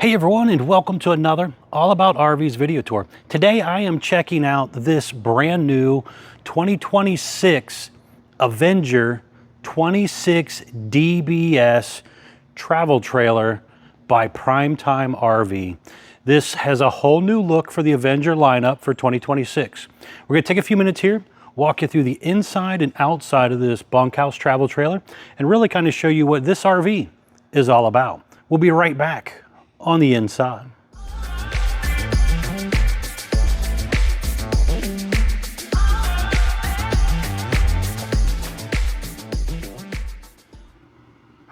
Hey everyone, and welcome to another All About RVs video tour. Today I am checking out this brand new 2026 Avenger 26DBS travel trailer by Primetime RV. This has a whole new look for the Avenger lineup for 2026. We're going to take a few minutes here, walk you through the inside and outside of this Bunkhouse travel trailer, and really kind of show you what this RV is all about. We'll be right back on the inside.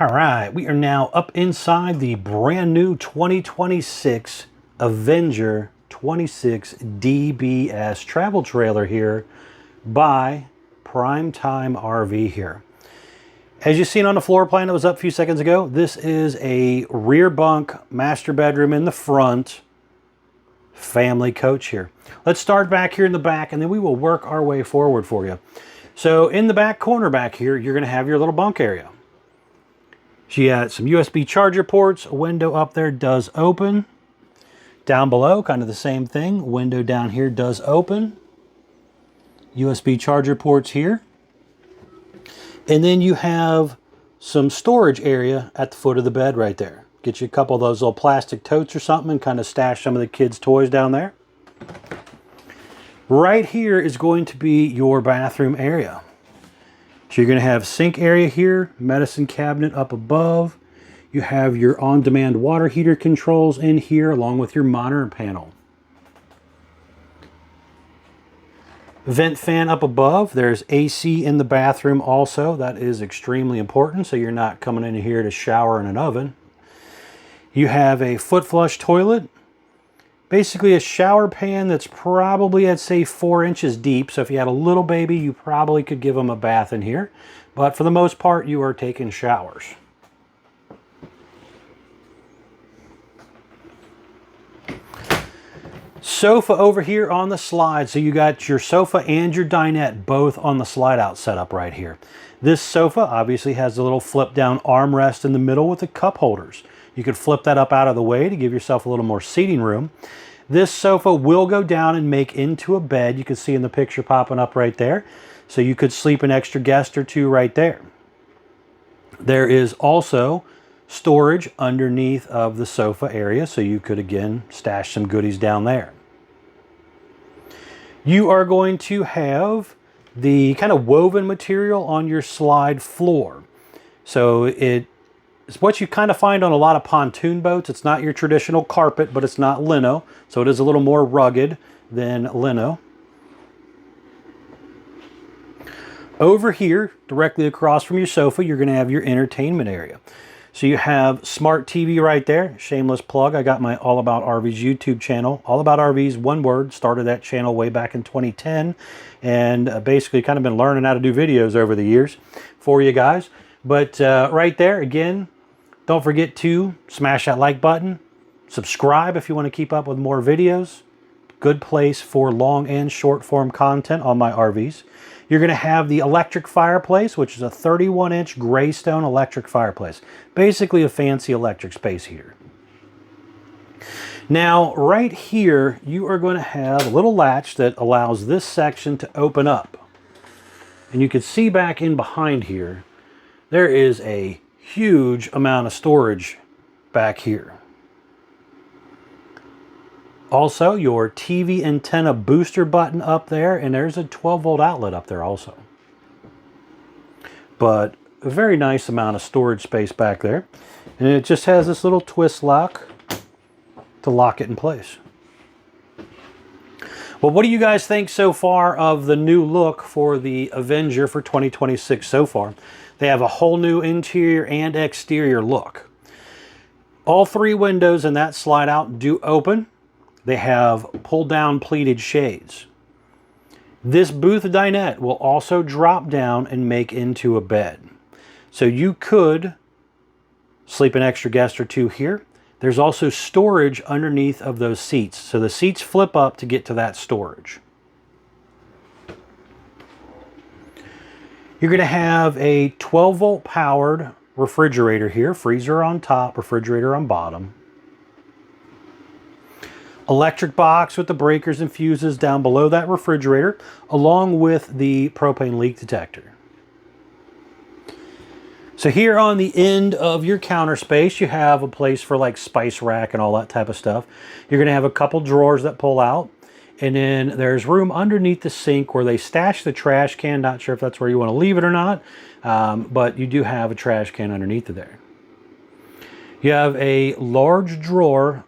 All right, we are now up inside the brand new 2026 Avenger 26DBS travel trailer here by Primetime RV here. As you've seen on the floor plan that was up a few seconds ago, this is a rear bunk master bedroom in the front, family coach here. Let's start back here in the back and then we will work our way forward for you. So in the back corner back here, you're going to have your little bunk area. So you got some USB charger ports, a window up there does open. Down below, kind of the same thing, window down here does open. USB charger ports here. And then you have some storage area at the foot of the bed right there. Get you a couple of those little plastic totes or something and kind of stash some of the kids' toys down there. Right here is going to be your bathroom area. So you're going to have sink area here, medicine cabinet up above. You have your on-demand water heater controls in here along with your monitor panel. Vent fan up above. There's AC in the bathroom also. That is extremely important so you're not coming in here to shower in an oven. You have a foot flush toilet. Basically a shower pan that's probably, I'd say, 4 inches deep. So if you had a little baby, you probably could give them a bath in here. But for the most part, you are taking showers. Sofa over here on the slide. So you got your sofa and your dinette both on the slide out setup right here. This sofa obviously has a little flip down armrest in the middle with the cup holders. You could flip that up out of the way to give yourself a little more seating room. This sofa will go down and make into a bed. You can see in the picture popping up right there. So you could sleep an extra guest or two right there. There is also storage underneath of the sofa area, so you could again stash some goodies down there. You are going to have the kind of woven material on your slide floor. So it's what you kind of find on a lot of pontoon boats. It's not your traditional carpet, but it's not lino, so it is a little more rugged than lino. Over here, directly across from your sofa, you're going to have your entertainment area. So you have smart TV right there. Shameless plug. I got my All About RVs YouTube channel. All About RVs, one word. Started that channel way back in 2010. And basically kind of been learning how to do videos over the years for you guys. But right there, again, don't forget to smash that like button. Subscribe if you want to keep up with more videos. Good place for long and short form content on my RVs. You're going to have the electric fireplace, which is a 31-inch Greystone electric fireplace. Basically a fancy electric space heater. Now, right here, you are going to have a little latch that allows this section to open up. And you can see back in behind here, there is a huge amount of storage back here. Also, your TV antenna booster button up there, and there's a 12-volt outlet up there also. But a very nice amount of storage space back there. And it just has this little twist lock to lock it in place. Well, what do you guys think so far of the new look for the Avenger for 2026 so far? They have a whole new interior and exterior look. All 3 windows in that slide out do open. They have pull-down pleated shades. This booth dinette will also drop down and make into a bed. So you could sleep an extra guest or two here. There's also storage underneath of those seats. So the seats flip up to get to that storage. You're going to have a 12-volt powered refrigerator here. Freezer on top, refrigerator on bottom. electric box with the breakers and fuses down below that refrigerator, along with the propane leak detector. So here on the end of your counter space, you have a place for like spice rack and all that type of stuff. You're going to have a couple drawers that pull out. And then there's room underneath the sink where they stash the trash can. Not sure if that's where you want to leave it or not. But you do have a trash can underneath of there. You have a large drawer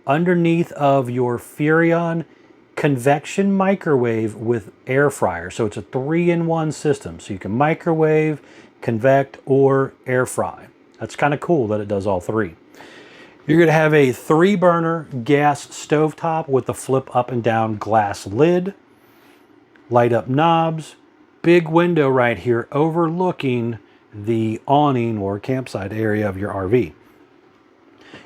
underneath of your Furrion convection microwave with air fryer. So it's a 3-in-1 system. So you can microwave, convect, or air fry. That's kind of cool that it does all three. You're going to have a 3-burner gas stovetop with a flip up and down glass lid, light up knobs, big window right here overlooking the awning or campsite area of your RV.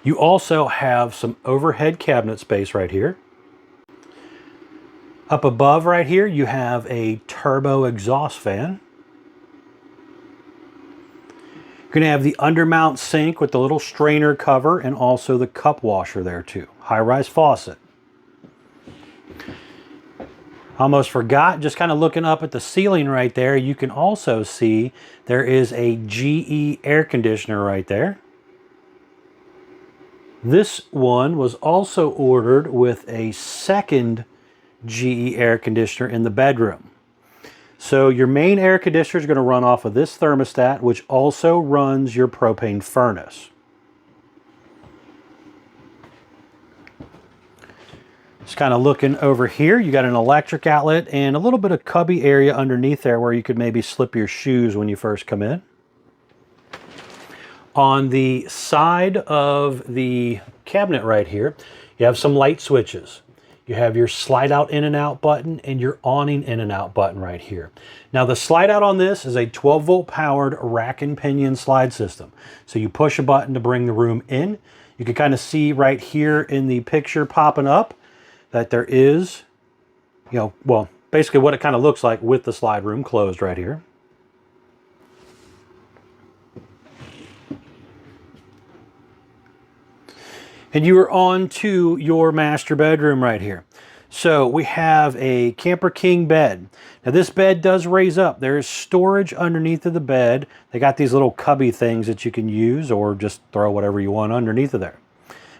You also have some overhead cabinet space right here. Up above right here, you have a turbo exhaust fan. You're going to have the undermount sink with the little strainer cover and also the cup washer there too. High-rise faucet. Almost forgot, just kind of looking up at the ceiling right there, you can also see there is a GE air conditioner right there. This one was also ordered with a second GE air conditioner in the bedroom. So your main air conditioner is going to run off of this thermostat, which also runs your propane furnace. Just kind of looking over here, you got an electric outlet and a little bit of cubby area underneath there where you could maybe slip your shoes when you first come in. On the side of the cabinet right here, you have some light switches. You have your slide out in and out button and your awning in and out button right here. Now the slide out on this is a 12-volt powered rack and pinion slide system. So you push a button to bring the room in. You can kind of see right here in the picture popping up that there is, well, basically what it kind of looks like with the slide room closed right here. And you are on to your master bedroom right here. So we have a Camper King bed. Now this bed does raise up. There is storage underneath of the bed. They got these little cubby things that you can use or just throw whatever you want underneath of there.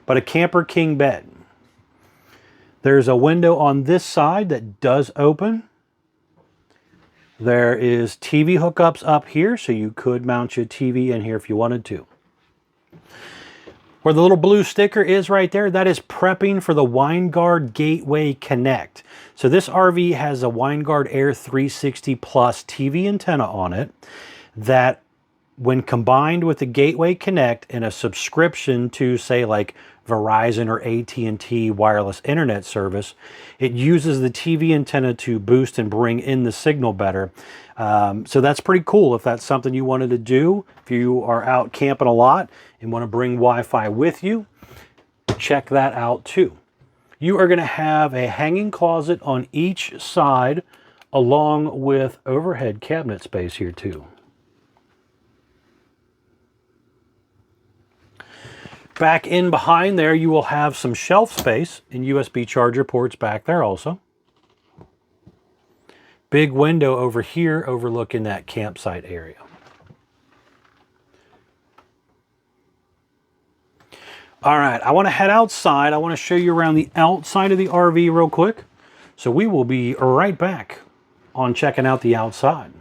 But a Camper King bed. There's a window on this side that does open. There is TV hookups up here, so you could mount your TV in here if you wanted to. Where the little blue sticker is right there, that is prepping for the Winegard Gateway Connect. So this RV has a Winegard Air 360 Plus TV antenna on it that when combined with the Gateway Connect and a subscription to say like Verizon or AT&T wireless internet service, it uses the TV antenna to boost and bring in the signal better. So that's pretty cool if that's something you wanted to do. If you are out camping a lot and want to bring Wi-Fi with you, check that out too. You are going to have a hanging closet on each side along with overhead cabinet space here too. Back in behind there, you will have some shelf space and USB charger ports back there also. Big window over here overlooking that campsite area. All right, I want to head outside. I want to show you around the outside of the RV real quick. So we will be right back on checking out the outside.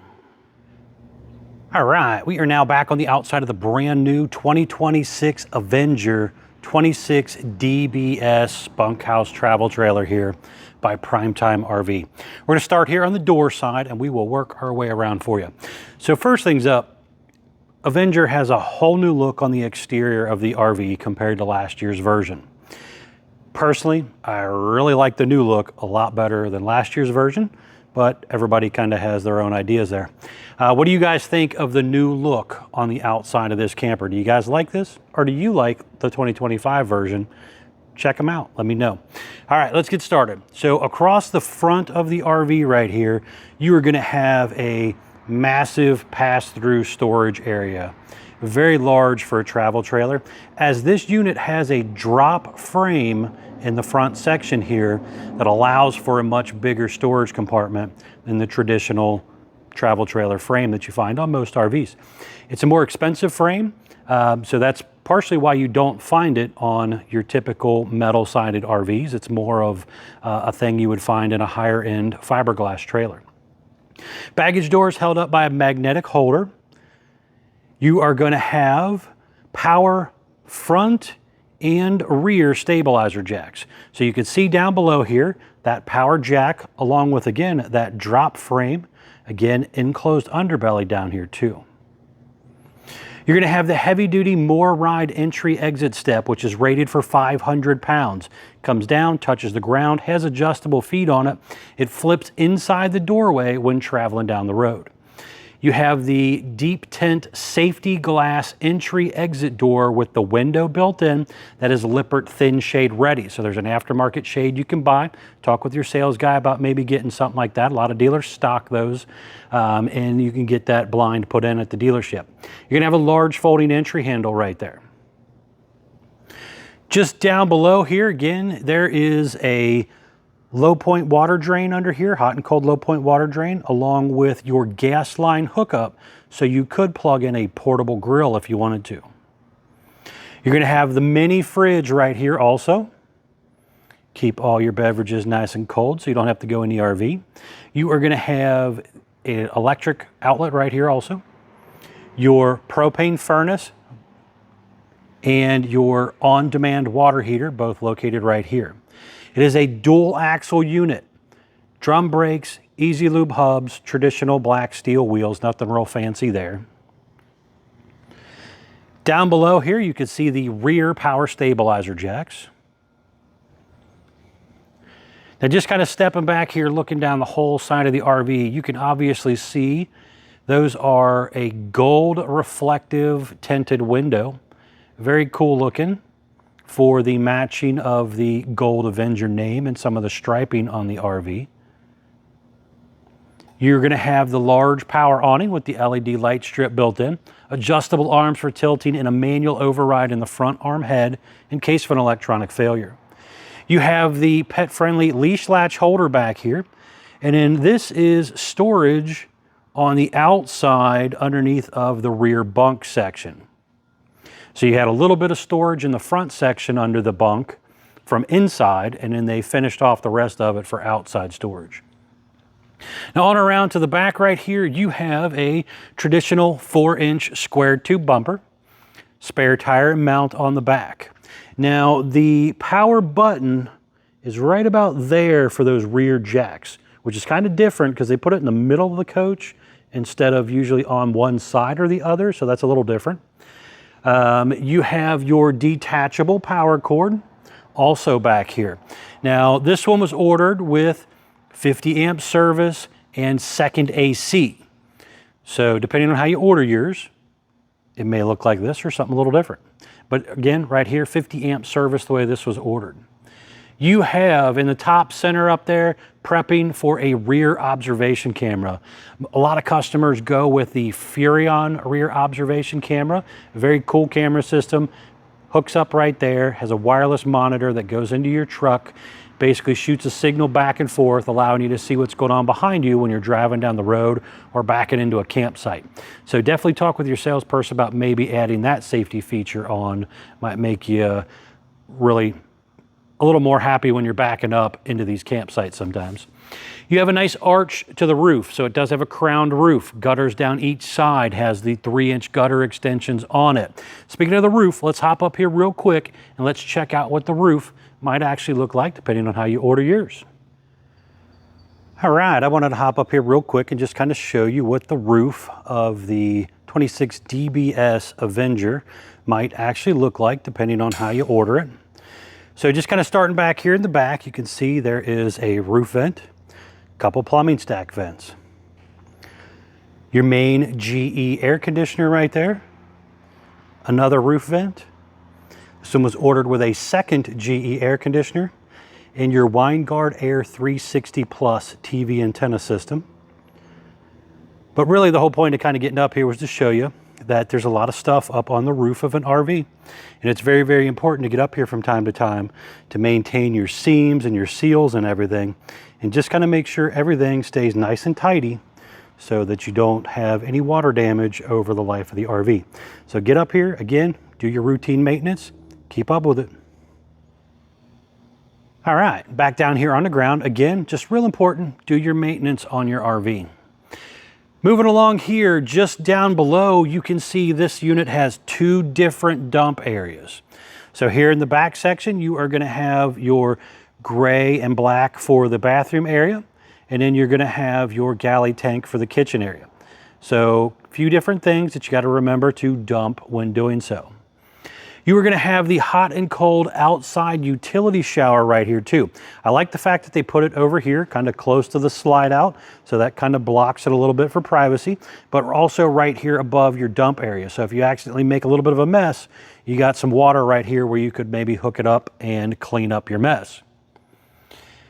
All right, we are now back on the outside of the brand new 2026 Avenger 26DBS Bunkhouse Travel Trailer here by Primetime RV. We're going to start here on the door side and we will work our way around for you. So first things up, Avenger has a whole new look on the exterior of the RV compared to last year's version. Personally, I really like the new look a lot better than last year's version, but everybody kind of has their own ideas there. What do you guys think of the new look on the outside of this camper? Do you guys like this, or do you like the 2025 version? Check them out, let me know. All right, let's get started. So across the front of the RV right here, you are gonna have a massive pass-through storage area. very large for a travel trailer, as this unit has a drop frame in the front section here that allows for a much bigger storage compartment than the traditional travel trailer frame that you find on most RVs. It's a more expensive frame, so that's partially why you don't find it on your typical metal-sided RVs. It's more of a thing you would find in a higher-end fiberglass trailer. Baggage doors held up by a magnetic holder. You are going to have power front and rear stabilizer jacks. So you can see down below here that power jack along with, again, that drop frame. Again, enclosed underbelly down here too. You're going to have the heavy-duty MORryde entry-exit step, which is rated for 500 pounds. Comes down, touches the ground, has adjustable feet on it. It flips inside the doorway when traveling down the road. You have the deep tint safety glass entry exit door with the window built in that is Lippert thin shade ready. So there's an aftermarket shade you can buy. Talk with your sales guy about maybe getting something like that. A lot of dealers stock those, and you can get that blind put in at the dealership. You're gonna have a large folding entry handle right there. Just down below here, again, there is a low point water drain under here, hot and cold low point water drain, along with your gas line hookup, so you could plug in a portable grill if you wanted to. You're going to have the mini fridge right here also. Keep all your beverages nice and cold so you don't have to go in the RV. You are going to have an electric outlet right here also. Your propane furnace and your on-demand water heater, both located right here. It is a dual axle unit. Drum brakes, easy lube hubs, traditional black steel wheels, nothing real fancy there. Down below here, you can see the rear power stabilizer jacks. Now just kind of stepping back here, looking down the whole side of the RV, you can obviously see those are a gold reflective tinted window. Very cool looking for the matching of the gold Avenger name and some of the striping on the RV. You're going to have the large power awning with the LED light strip built in, adjustable arms for tilting, and a manual override in the front arm head in case of an electronic failure. You have the pet-friendly leash latch holder back here, and then this is storage on the outside underneath of the rear bunk section. So you had a little bit of storage in the front section under the bunk from inside, and then they finished off the rest of it for outside storage. Now on around to the back right here, you have a traditional 4-inch squared tube bumper, spare tire and mount on the back. Now the power button is right about there for those rear jacks, which is kind of different because they put it in the middle of the coach instead of usually on one side or the other, so that's a little different. You have your detachable power cord also back here. Now this one was ordered with 50 amp service and second AC. So depending on how you order yours, it may look like this or something a little different. But again, right here, 50 amp service the way this was ordered. You have in the top center up there, prepping for a rear observation camera. A lot of customers go with the Furrion rear observation camera. A very cool camera system. Hooks up right there, has a wireless monitor that goes into your truck, basically shoots a signal back and forth, allowing you to see what's going on behind you when you're driving down the road or backing into a campsite. So definitely talk with your salesperson about maybe adding that safety feature on. Might make you really a little more happy when you're backing up into these campsites sometimes. You have a nice arch to the roof, so it does have a crowned roof. Gutters down each side, has the 3-inch gutter extensions on it. Speaking of the roof, let's hop up here real quick and let's check out what the roof might actually look like depending on how you order yours. All right, I wanted to hop up here real quick and just kind of show you what the roof of the 26DBS Avenger might actually look like depending on how you order it. So just kind of starting back here in the back, you can see there is a roof vent, a couple plumbing stack vents. Your main GE air conditioner right there, another roof vent. This one was ordered with a second GE air conditioner and your Winegard Air 360 Plus TV antenna system. But really the whole point of kind of getting up here was to show you that there's a lot of stuff up on the roof of an RV. And it's very, very important to get up here from time to time to maintain your seams and your seals and everything. And just kind of make sure everything stays nice and tidy so that you don't have any water damage over the life of the RV. So get up here, again, do your routine maintenance, keep up with it. All right, back down here on the ground. Again, just real important, do your maintenance on your RV. Moving along here, just down below, you can see this unit has two different dump areas. So here in the back section, you are gonna have your gray and black for the bathroom area, and then you're gonna have your galley tank for the kitchen area. So a few different things that you gotta remember to dump when doing so. You are gonna have the hot and cold outside utility shower right here too. I like the fact that they put it over here, kind of close to the slide out, so that kind of blocks it a little bit for privacy, but also right here above your dump area. So if you accidentally make a little bit of a mess, you got some water right here where you could maybe hook it up and clean up your mess.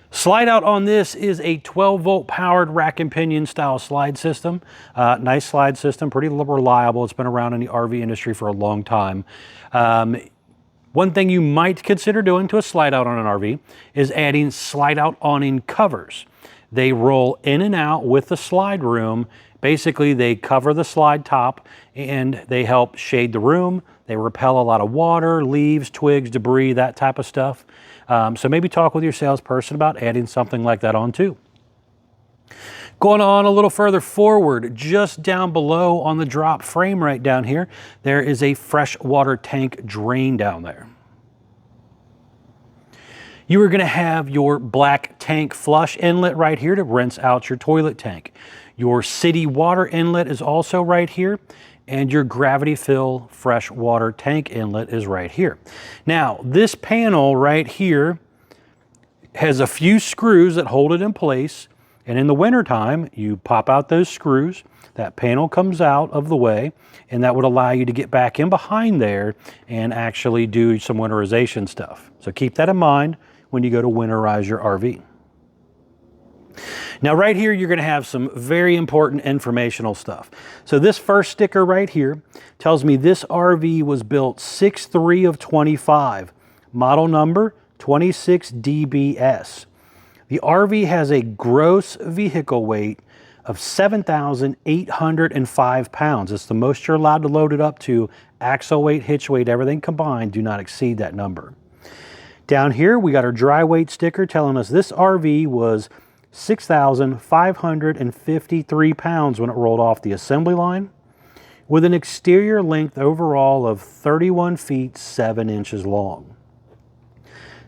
Slide out on this is a 12-volt powered rack and pinion style slide system. Nice slide system, pretty reliable. It's been around in the RV industry for a long time. One thing you might consider doing to a slide out on an RV is adding slide out awning covers. They roll in and out with the slide room. Basically, they cover the slide top and they help shade the room. They repel a lot of water, leaves, twigs, debris, that type of stuff. So maybe talk with your salesperson about adding something like that on too. Going on a little further forward, just down below on the drop frame right down here, there is a freshwater tank drain down there. You are going to have your black tank flush inlet right here to rinse out your toilet tank. Your city water inlet is also right here, and your gravity fill fresh water tank inlet is right here. Now, this panel right here has a few screws that hold it in place, and in the wintertime, you pop out those screws, that panel comes out of the way, and that would allow you to get back in behind there and actually do some winterization stuff. So keep that in mind when you go to winterize your RV. Now right here, you're going to have some very important informational stuff. So this first sticker right here tells me this RV was built 6/3 of 25, model number 26DBS. The RV has a gross vehicle weight of 7,805 pounds. It's the most you're allowed to load it up to. Axle weight, hitch weight, everything combined do not exceed that number. Down here, we got our dry weight sticker telling us this RV was 6,553 pounds when it rolled off the assembly line, with an exterior length overall of 31 feet 7 inches long.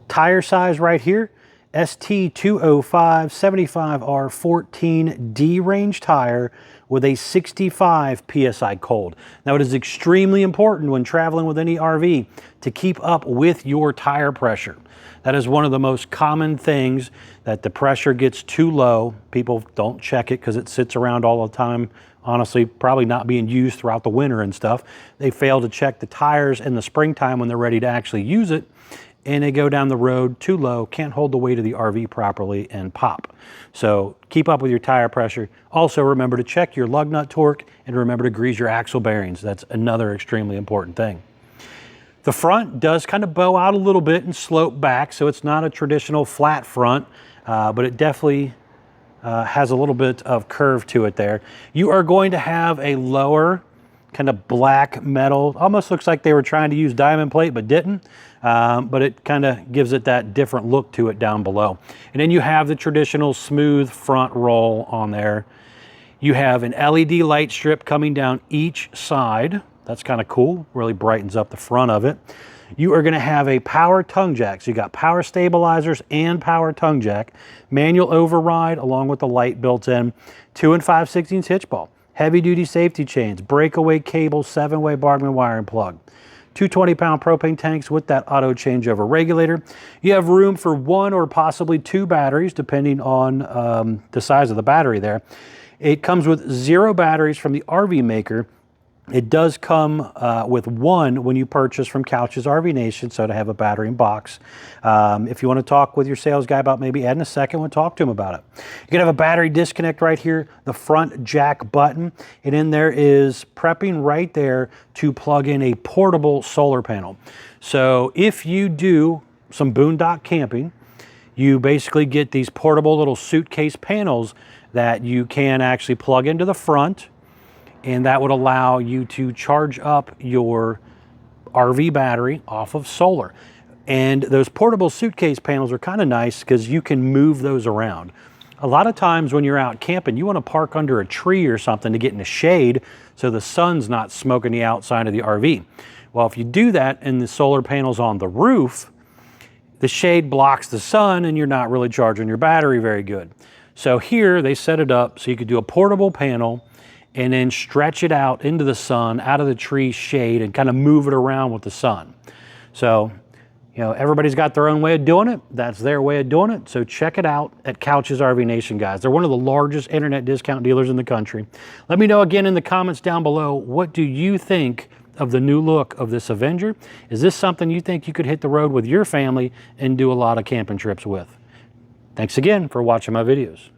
Tire size right here, ST205 75R14 range tire with a 65 PSI cold. Now it is extremely important when traveling with any RV to keep up with your tire pressure. That is one of the most common things, that the pressure gets too low. People don't check it because it sits around all the time. Honestly, probably not being used throughout the winter and stuff. They fail to check the tires in the springtime when they're ready to actually use it, and they go down the road too low, can't hold the weight of the RV properly, and pop. So keep up with your tire pressure. Also remember to check your lug nut torque and remember to grease your axle bearings. That's another extremely important thing. The front does kind of bow out a little bit and slope back, so it's not a traditional flat front, but it definitely has a little bit of curve to it there. You are going to have a lower kind of black metal, almost looks like they were trying to use diamond plate but didn't, but it kind of gives it that different look to it down below. And then you have the traditional smooth front roll on there. You have an LED light strip coming down each side. That's kind of cool, really brightens up the front of it. You are going to have a power tongue jack. So you got power stabilizers and power tongue jack, manual override along with the light built in, 2 5/16 hitch ball, heavy duty safety chains, breakaway cable, 7-way Bargman wiring plug, 2 20-pound propane tanks with that auto changeover regulator. You have room for 1 or possibly 2 batteries depending on the size of the battery there. It comes with 0 batteries from the RV maker, It does come with one when you purchase from Couch's RV Nation, so to have a battery in box. If you want to talk with your sales guy about maybe adding a second one, talk to him about it. You can have a battery disconnect right here, the front jack button, and in there is prepping right there to plug in a portable solar panel. So if you do some boondock camping, you basically get these portable little suitcase panels that you can actually plug into the front, and that would allow you to charge up your RV battery off of solar. And those portable suitcase panels are kind of nice because you can move those around. A lot of times when you're out camping, you want to park under a tree or something to get in the shade so the sun's not smoking the outside of the RV. Well, if you do that and the solar panel's on the roof, the shade blocks the sun and you're not really charging your battery very good. So here they set it up so you could do a portable panel and then stretch it out into the sun, out of the tree shade, and kind of move it around with the sun. So, you know, everybody's got their own way of doing it. That's their way of doing it. So check it out at Couch's RV Nation, guys. They're one of the largest internet discount dealers in the country. Let me know again in the comments down below, what do you think of the new look of this Avenger? Is this something you think you could hit the road with your family and do a lot of camping trips with? Thanks again for watching my videos.